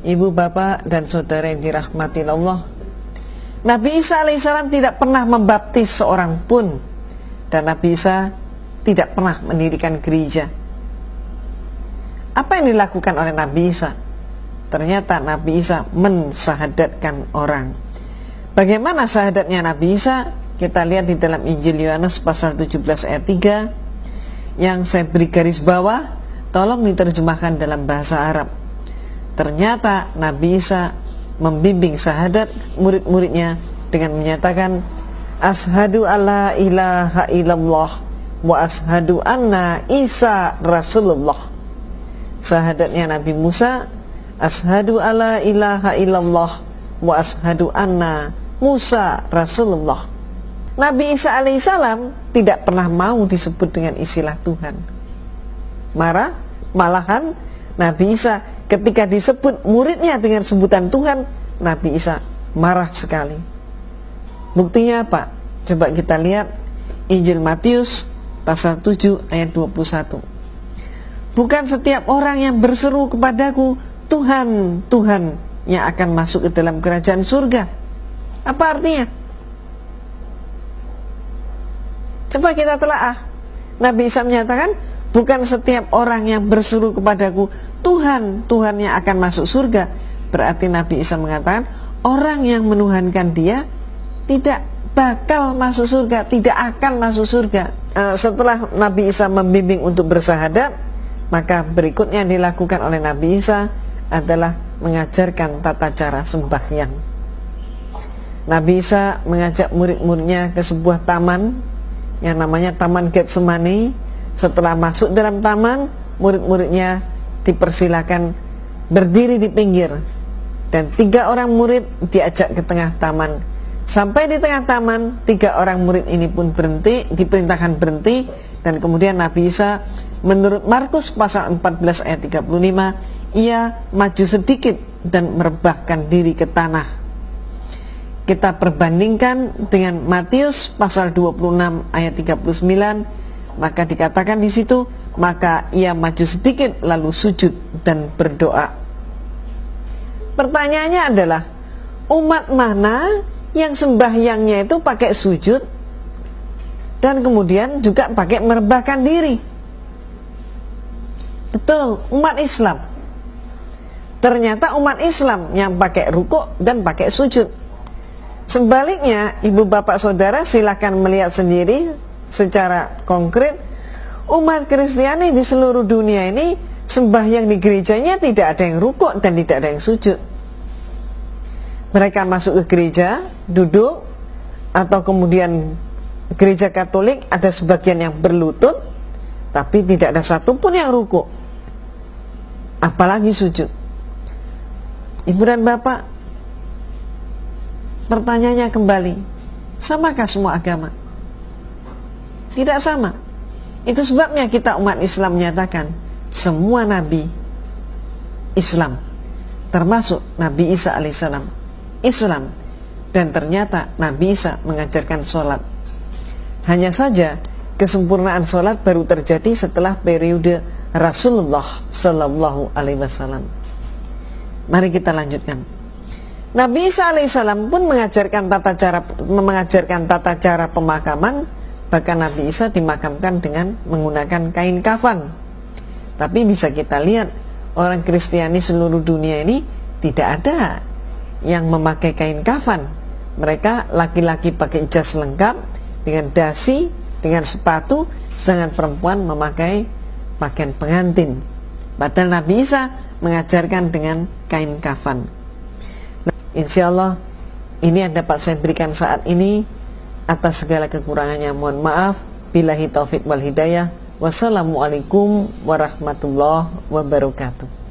ibu, bapak, dan saudara yang dirahmati Allah, Nabi Isa alaihissalam tidak pernah membaptis seorang pun, dan Nabi Isa tidak pernah mendirikan gereja. Apa yang dilakukan oleh Nabi Isa? Ternyata Nabi Isa mensahadatkan orang. Bagaimana syahadatnya Nabi Isa? Kita lihat di dalam Injil Yohanes pasal 17 ayat 3, yang saya beri garis bawah, tolong diterjemahkan dalam bahasa Arab. Ternyata Nabi Isa membimbing syahadat murid-muridnya dengan menyatakan, Ashadu alla ilaha illallah wa ashadu anna Isa Rasulullah. Syahadatnya Nabi Musa, Ashadu alla ilaha illallah wa ashadu anna Musa Rasulullah. Nabi Isa alaihissalam tidak pernah mau disebut dengan istilah Tuhan. Malahan Nabi Isa ketika disebut muridnya dengan sebutan Tuhan, Nabi Isa marah sekali. Buktinya apa? Coba kita lihat Injil Matius pasal 7 ayat 21. Bukan setiap orang yang berseru kepadaku, Tuhan, Tuhan, yang akan masuk ke dalam kerajaan surga. Apa artinya? Coba kita telaah. Nabi Isa menyatakan, bukan setiap orang yang berseru kepadaku, Tuhan, Tuhan, yang akan masuk surga. Berarti Nabi Isa mengatakan, orang yang menuhankan dia tidak bakal masuk surga, tidak akan masuk surga. Setelah Nabi Isa membimbing untuk bersahadat, maka berikutnya yang dilakukan oleh Nabi Isa adalah mengajarkan tata cara sembahyang. Nabi Isa mengajak murid-muridnya ke sebuah taman yang namanya Taman Getsemani. Setelah masuk dalam taman, murid-muridnya dipersilakan berdiri di pinggir, dan 3 orang murid diajak ke tengah taman. Sampai di tengah taman, 3 orang murid ini pun berhenti, diperintahkan berhenti, dan kemudian Nabi Isa menurut Markus pasal 14 ayat 35, ia maju sedikit dan merebahkan diri ke tanah. Kita perbandingkan dengan Matius pasal 26 ayat 39, maka dikatakan di situ, maka ia maju sedikit lalu sujud dan berdoa. Pertanyaannya adalah, umat mana yang sembahyangnya itu pakai sujud dan kemudian juga pakai merebahkan diri? Betul, umat Islam. Ternyata umat Islam yang pakai rukuk dan pakai sujud. Sebaliknya, ibu, bapak, saudara, silakan melihat sendiri secara konkret, umat Kristiani di seluruh dunia ini sembahyang di gerejanya tidak ada yang rukuk dan tidak ada yang sujud. Mereka masuk ke gereja, duduk, atau kemudian gereja Katolik ada sebagian yang berlutut, tapi tidak ada satupun yang rukuk, apalagi sujud. Ibu dan bapak, pertanyaannya kembali, samakah semua agama? Tidak sama. Itu sebabnya kita umat Islam menyatakan semua nabi Islam, termasuk Nabi Isa alaihissalam Islam. Dan ternyata Nabi Isa mengajarkan sholat. Hanya saja kesempurnaan sholat baru terjadi setelah periode Rasulullah Sallallahu Alaihi Wasallam. Mari kita lanjutkan. Nabi Isa alaihissalam pun mengajarkan tata cara pemakaman. Bahkan Nabi Isa dimakamkan dengan menggunakan kain kafan. Tapi bisa kita lihat, orang Kristiani seluruh dunia ini tidak ada yang memakai kain kafan. Mereka laki-laki pakai jas lengkap dengan dasi, dengan sepatu, sedangkan perempuan memakai pakaian pengantin. Padahal Nabi Isa mengajarkan dengan kain kafan. Nah, insya Allah ini yang dapat saya berikan saat ini. Atas segala kekurangannya mohon maaf. Billahi taufik wal hidayah. Wassalamualaikum warahmatullahi wabarakatuh.